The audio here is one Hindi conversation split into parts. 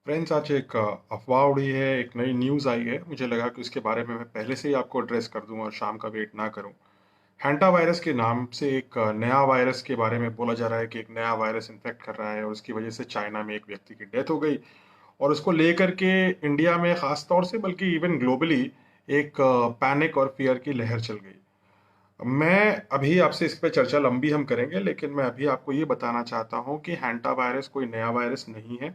फ्रेंड्स, आज एक अफ़वाह उड़ी है, एक नई न्यूज़ आई है। मुझे लगा कि उसके बारे में मैं पहले से ही आपको एड्रेस कर दूँ और शाम का वेट ना करूँ। हैंटा वायरस के नाम से एक नया वायरस के बारे में बोला जा रहा है कि एक नया वायरस इन्फेक्ट कर रहा है और उसकी वजह से चाइना में एक व्यक्ति की डेथ हो गई। और उसको लेकर के इंडिया में ख़ास तौर से बल्कि इवन ग्लोबली एक पैनिक और फ़ियर की लहर चल गई। मैं अभी आपसे इस पे चर्चा लंबी हम करेंगे, लेकिन मैं अभी आपको ये बताना चाहता हूँ कि हैंटा वायरस कोई नया वायरस नहीं है।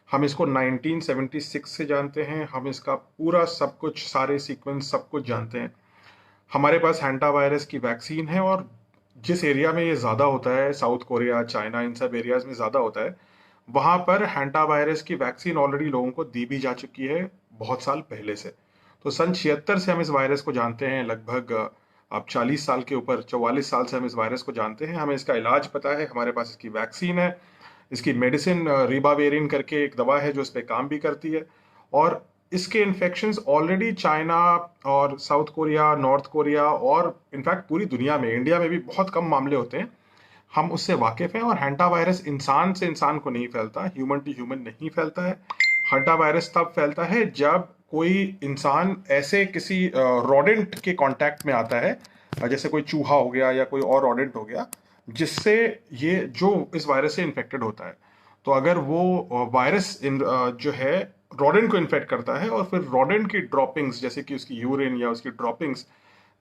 हम इसको 1976 से जानते हैं, हम इसका पूरा सब कुछ, सारे सीक्वेंस सब कुछ जानते हैं। हमारे पास हैंटा वायरस की वैक्सीन है और जिस एरिया में ये ज़्यादा होता है, साउथ कोरिया, चाइना, इन सब एरियाज़ में ज़्यादा होता है, वहाँ पर हैंटा वायरस की वैक्सीन ऑलरेडी लोगों को दी भी जा चुकी है बहुत साल पहले से। तो सन 76 से हम इस वायरस को जानते हैं, लगभग अब 40 साल के ऊपर 44 साल से हम इस वायरस को जानते हैं। हमें इसका इलाज पता है, हमारे पास इसकी वैक्सीन है, इसकी मेडिसिन रिबावेरिन करके एक दवा है जो इस पे काम भी करती है। और इसके इन्फेक्शंस ऑलरेडी चाइना और साउथ कोरिया, नॉर्थ कोरिया और इनफैक्ट पूरी दुनिया में, इंडिया में भी बहुत कम मामले होते हैं। हम उससे वाकिफ हैं। और हैंटा वायरस इंसान से इंसान को नहीं फैलता, ह्यूमन टू ह्यूमन नहीं फैलता है। हैंटा वायरस तब फैलता है जब कोई इंसान ऐसे किसी रोडेंट के कांटेक्ट में आता है, जैसे कोई चूहा हो गया या कोई और रोडेंट हो गया, जिससे ये जो इस वायरस से इन्फेक्टेड होता है। तो अगर वो वायरस जो है रोडेंट को इन्फेक्ट करता है और फिर रोडेंट की ड्रॉपिंग्स, जैसे कि उसकी यूरिन या उसकी ड्रॉपिंग्स,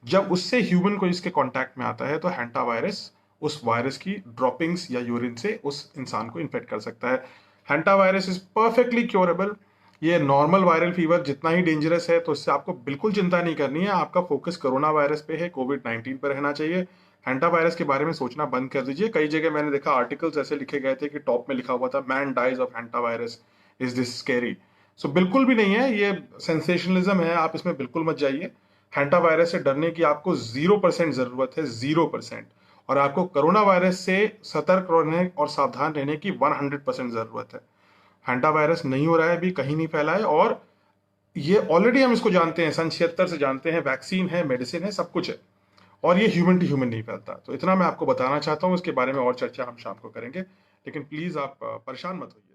जब उससे ह्यूमन को इसके कांटेक्ट में आता है, तो हैंटा वायरस उस वायरस की ड्रॉपिंग्स या यूरिन से उस इंसान को इन्फेक्ट कर सकता है। हैंटा वायरस इज परफेक्टली क्योरेबल। ये नॉर्मल वायरल फीवर जितना ही डेंजरस है, तो इससे आपको बिल्कुल चिंता नहीं करनी है। आपका फोकस कोरोना वायरस पे है, कोविड-19 पे रहना चाहिए। हैंटा वायरस के बारे में सोचना बंद कर दीजिए। कई जगह मैंने देखा आर्टिकल्स ऐसे लिखे गए थे कि टॉप में लिखा हुआ था, man dies of hantavirus, is this scary? So बिल्कुल भी नहीं है, ये सेंसेशनलिज्म है, आप इसमें बिल्कुल मत जाइए। हैंटा वायरस से डरने की आपको 0% जरूरत है, 0%। और आपको कोरोना वायरस से सतर्क रहने और सावधान रहने की 100% जरूरत है। हैंटा वायरस नहीं हो रहा है, अभी कहीं नहीं फैला है। और ये ऑलरेडी हम इसको जानते हैं, सन 76 से जानते हैं, वैक्सीन है, मेडिसिन है, सब कुछ है। और ये ह्यूमन टू ह्यूमन नहीं फैलता। तो इतना मैं आपको बताना चाहता हूँ। इसके बारे में और चर्चा हम शाम को करेंगे, लेकिन प्लीज आप परेशान मत होइए।